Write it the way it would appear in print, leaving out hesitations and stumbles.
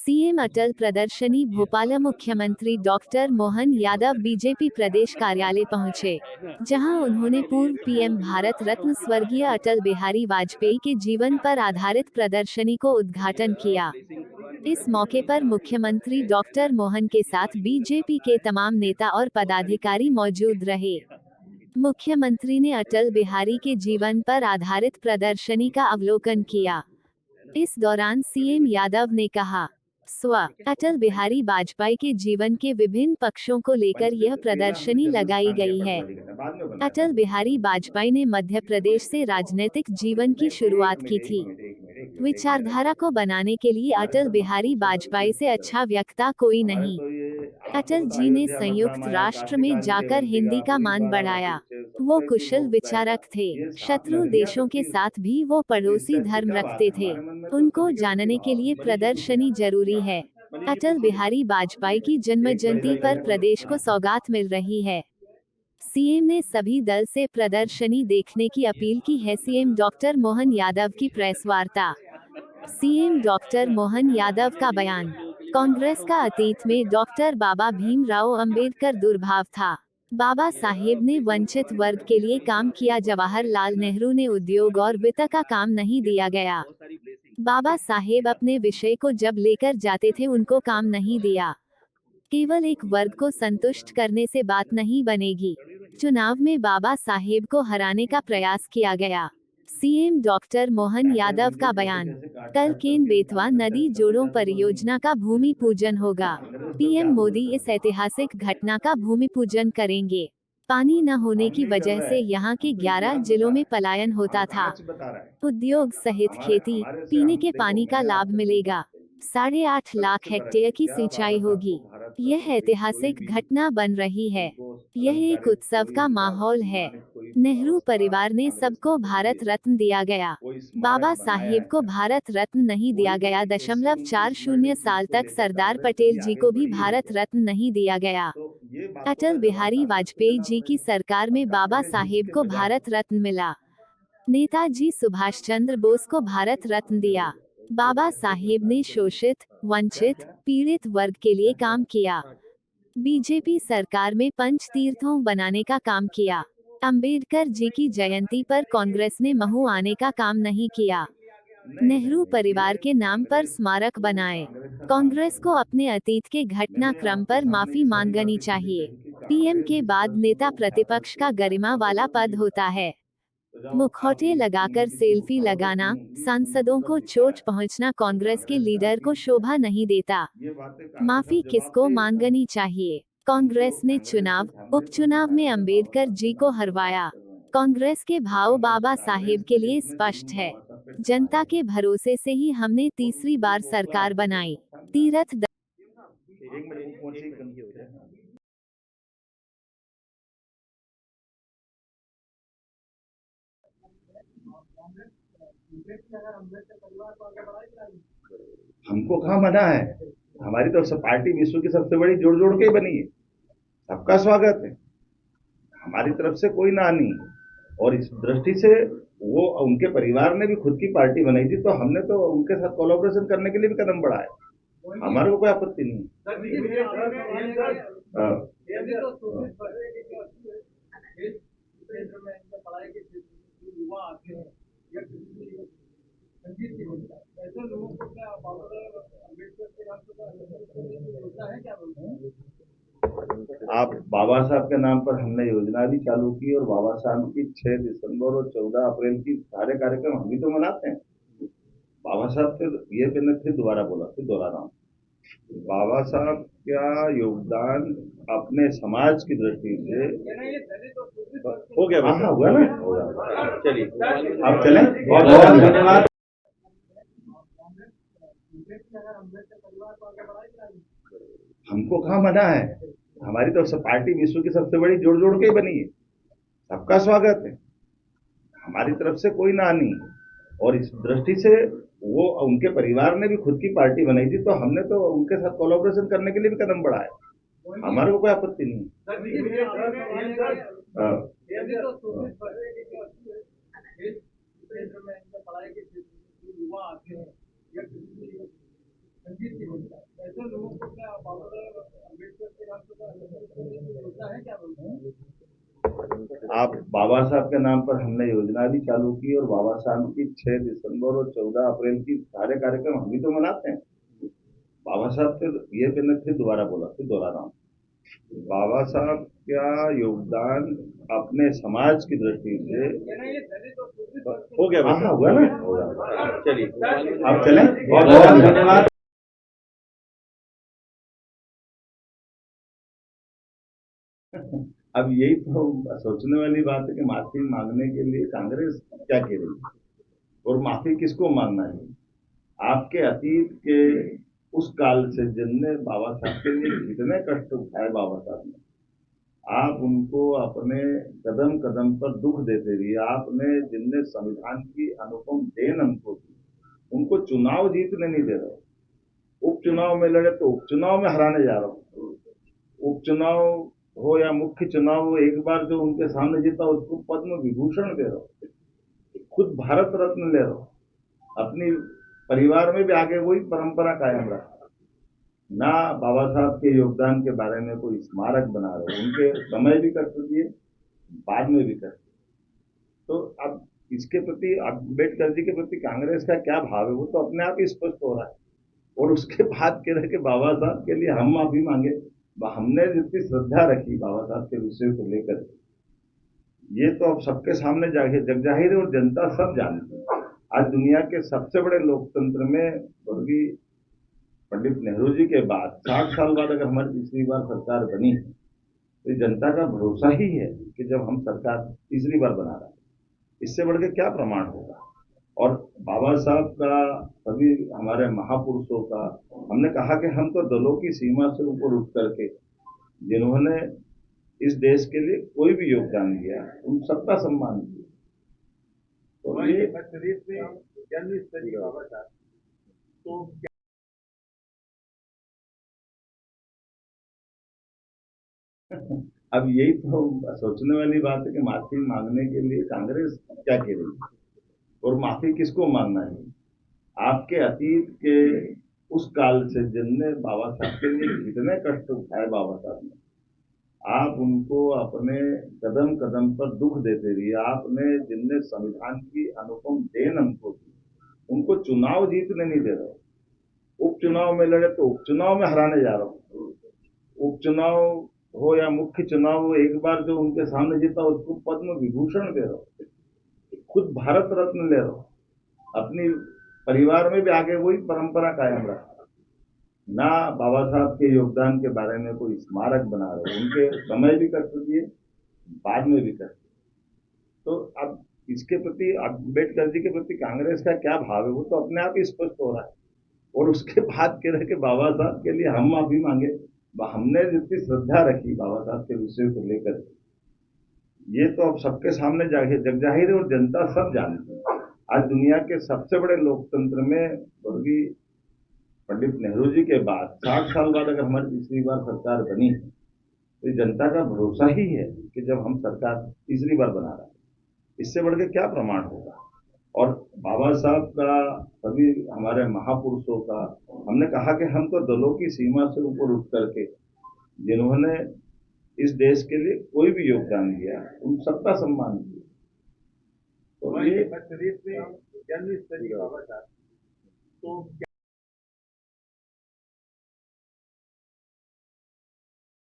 CM अटल प्रदर्शनी भोपाल। मुख्यमंत्री doctor Mohan Yadav BJP प्रदेश कार्यालय पहुंचे, जहां उन्होंने पूर्व पीएम भारत रत्न स्वर्गीय अटल बिहारी वाजपेयी के जीवन पर आधारित प्रदर्शनी को उद्घाटन किया। इस मौके पर मुख्यमंत्री डॉक्टर मोहन के साथ बीजेपी के तमाम नेता और पदाधिकारी मौजूद रहे। मुख्यमंत्री ने अटल बिहारी के जीवन पर आधारित प्रदर्शनी का अवलोकन किया। इस दौरान सीएम यादव ने कहा, अटल बिहारी वाजपेयी के जीवन के विभिन्न पक्षों को लेकर यह प्रदर्शनी लगाई गई है। अटल बिहारी वाजपेयी ने मध्य प्रदेश से राजनीतिक जीवन की शुरुआत की थी। विचारधारा को बनाने के लिए अटल बिहारी वाजपेयी से अच्छा वक्ता कोई नहीं। अटल जी ने संयुक्त राष्ट्र में जाकर हिंदी का मान बढ़ाया। वो कुशल विचारक थे। शत्रु देशों के साथ भी वो पड़ोसी धर्म रखते थे। उनको जानने के लिए प्रदर्शनी जरूरी है। अटल बिहारी वाजपेयी की जन्म जयंती पर प्रदेश को सौगात मिल रही है। सीएम ने सभी दल से प्रदर्शनी देखने की अपील की है। सीएम डॉक्टर मोहन यादव की प्रेस वार्ता। सीएम डॉक्टर मोहन यादव का बयान। कांग्रेस का अतीत में डॉक्टर बाबा भीमराव अंबेडकर दुर्भाव था। बाबा साहेब ने वंचित वर्ग के लिए काम किया। जवाहरलाल नेहरू ने उद्योग और वित्त का काम नहीं दिया गया। बाबा साहेब अपने विषय को जब लेकर जाते थे उनको काम नहीं दिया। केवल एक वर्ग को संतुष्ट करने से बात नहीं बनेगी। चुनाव में बाबा साहेब को हराने का प्रयास किया गया। सीएम डॉक्टर मोहन यादव का बयान। कल केन बेतवा नदी जोड़ों परियोजना का भूमि पूजन होगा। पीएम मोदी इस ऐतिहासिक घटना का भूमि पूजन करेंगे। पानी न होने की वजह से यहां के 11 जिलों में पलायन होता था। उद्योग सहित खेती, पीने के पानी का लाभ मिलेगा। 8.5 लाख हेक्टेयर की सिंचाई होगी। यह ऐतिहासिक घटना बन रही है। यह एक उत्सव का माहौल है। नेहरू परिवार ने सबको भारत रत्न दिया गया। बाबा साहेब को भारत रत्न नहीं दिया गया। 40 साल तक सरदार पटेल जी को भी भारत रत्न नहीं दिया गया। अटल बिहारी वाजपेयी जी की सरकार में बाबा साहेब को भारत रत्न मिला। नेताजी सुभाष चंद्र बोस को भारत रत्न दिया। बाबा साहेब ने शोषित, वंचित, पीड़ित वर्ग के लिए काम किया। बीजेपी सरकार में पंच तीर्थों बनाने का काम किया। अंबेडकर जी की जयंती पर कांग्रेस ने महू आने का काम नहीं किया। नेहरू परिवार के नाम पर स्मारक बनाए। कांग्रेस को अपने अतीत के घटनाक्रम पर माफी मांगनी चाहिए। पीएम के बाद नेता प्रतिपक्ष का गरिमा वाला पद होता है। मुखौटे लगाकर सेल्फी लगाना, सांसदों को चोट पहुंचना कांग्रेस के लीडर को शोभा नहीं देता। माफी किसको मांगनी चाहिए? कांग्रेस ने चुनाव, उपचुनाव में अंबेडकर जी को हरवाया। कांग्रेस के भाव बाबा साहेब के लिए स्पष्ट है। जनता के भरोसे से ही हमने तीसरी बार सरकार बनाई। तीरथ हमको कहाँ मना है। हमारी तो पार्टी विश्व की सबसे बड़ी जोड़ जोड़ के ही बनी है। सबका स्वागत है। हमारी तरफ से कोई ना नहीं है। और इस दृष्टि से वो उनके परिवार ने भी खुद की पार्टी बनाई थी, तो हमने तो उनके साथ कोलैबोरेशन करने के लिए भी कदम बढ़ाया। हमारे को कोई आपत्ति नहीं आप बाबा साहब के नाम पर हमने योजना भी चालू की, और बाबा साहब की 6 दिसंबर और 14 अप्रैल की सारे कार्यक्रम हम भी तो मनाते हैं। बाबा साहब फिर ये मैंने फिर दोबारा बोला, फिर दोहरा रहा हूँ, बाबा साहब का योगदान अपने समाज की दृष्टि से हो गया। हाँ हुआ ना, चलिए आप चलें। बहुत बहुत धन्यवाद। हमको कहाँ मना है। हमारी तो पार्टी विश्व की सबसे बड़ी जोड़ जोड़ के ही बनी है। सबका स्वागत है। हमारी तरफ से कोई ना नहीं है। और इस दृष्टि से वो उनके परिवार ने भी खुद की पार्टी बनाई थी, तो हमने तो उनके साथ कोलैबोरेशन करने के लिए भी कदम बढ़ाया। हमारे को कोई आपत्ति नहीं है। रंजीत जी बोलता है, ऐसे लोगों को क्या बाबा साहेब अम्बेडकर के नाम पर योजना है क्या बोलते हैं? आप बाबा साहब के नाम पर हमने योजना भी चालू की और बाबा साहब की 6 दिसंबर और 14 अप्रैल की सारे कार्यक्रम हम भी तो मनाते हैं। बाबा साहब फिर ये मैंने फिर दोबारा बोला, फिर दोहरा रहा हूँ। बाबा साहब का योगदान अपने समाज की दृष्टि से ये दलित और शोषित वर्ग के हो गया। हाँ हुआ ना, होगा। चलिए आप चलें, बहुत बहुत धन्यवाद। अब यही तो सोचने वाली बात है कि माफी मांगने के लिए कांग्रेस क्या कह रही है और माफी किसको मांगना है। आपके अतीत के उस काल से जिनने बाबा साहब के लिए जितने कष्ट उठाए बाबा साहब ने, आप उनको अपने कदम कदम पर दुख देते रहिए। आपने जिनने संविधान की अनुपम देन हमको दी, उनको चुनाव जीतने नहीं दे रहे हो। उपचुनाव में लड़े तो उपचुनाव में हराने जा रहा हूँ। उपचुनाव हो या मुख्य चुनाव हो, एक बार जो उनके सामने जीता उसको पद्म विभूषण दे रहा हूँ, खुद भारत रत्न ले रहा हूँ। अपनी परिवार में भी आगे वही परंपरा कायम रखा। ना बाबा साहब के योगदान के बारे में कोई स्मारक बना रहे, उनके समय भी कर दिए, बाद में भी कर दिए। तो अब इसके प्रति अम्बेडकर जी के प्रति कांग्रेस का क्या भाव है वो तो अपने आप ही स्पष्ट हो रहा है। और उसके बाद कह रहे कि बाबा साहब के लिए हम माफी मांगे। हमने जितनी श्रद्धा रखी बाबा साहब के विषय को लेकर, ये तो अब सबके सामने जग जाहिर है और जनता सब जानती है। आज दुनिया के सबसे बड़े लोकतंत्र में स्वर्गीय पंडित नेहरू जी के बाद 60 साल बाद अगर हमारी तीसरी बार सरकार बनी है तो ये जनता का भरोसा ही है कि जब हम सरकार तीसरी बार बना रहे हैं, इससे बढ़ के क्या प्रमाण होगा। और बाबा साहब का, सभी हमारे महापुरुषों का, हमने कहा कि हम तो दलों की सीमा से ऊपर उठ करके जिन्होंने इस देश के लिए कोई भी योगदान दिया उन सबका सम्मान किया। तो ये शरीफ में जन्म स्तरीय बाबा साहब तो अब यही तो सोचने वाली बात है कि माफी मांगने के लिए कांग्रेस क्या कह रही है और माफी किसको मांगना है। आपके अतीत के उस काल से जिनने बाबा साहब के लिए जितने कष्ट उठाए बाबा साहब ने, आप उनको अपने कदम कदम पर दुख देते रहिए। आपने जिनने संविधान की अनुपम देन हमको दी, उनको चुनाव जीतने नहीं दे रहे हो। उपचुनाव में लड़े तो उपचुनाव में हराने जा रहा हूँ। उपचुनाव हो या मुख्य चुनाव हो, एक बार जो उनके सामने जीता उसको पद्म विभूषण दे रहा हूँ, खुद भारत रत्न ले रहा हूँ। अपनी परिवार में भी आगे वही परंपरा कायम रखा। ना बाबा साहब के योगदान के बारे में कोई स्मारक बना रहे, उनके समय भी कर दिए, बाद में भी कर दिए। तो अब इसके प्रति अम्बेडकर जी के प्रति कांग्रेस का क्या भाव है वो तो अपने आप ही स्पष्ट हो रहा है। और उसके बाद कह रहे कि बाबा साहब के लिए हम माफी मांगे। हमने जितनी श्रद्धा रखी बाबा साहब के विषय को लेकर, ये तो अब सबके सामने जग जाहिर है और जनता सब जानती है। आज दुनिया के सबसे बड़े लोकतंत्र में स्वर्गीय पंडित नेहरू जी के बाद 60 साल बाद अगर हमारी तीसरी बार सरकार बनी है तो ये जनता का भरोसा ही है कि जब हम सरकार तीसरी बार बना रहे हैं, इससे बढ़ के क्या प्रमाण होगा। और बाबा साहब का, सभी हमारे महापुरुषों का, हमने कहा कि हम तो दलों की सीमा से ऊपर उठ करके जिन्होंने इस देश के लिए कोई भी योगदान दिया उन सबका सम्मान किया। तो ये शरीफ में जन्म स्तरीय बाबा साहब तो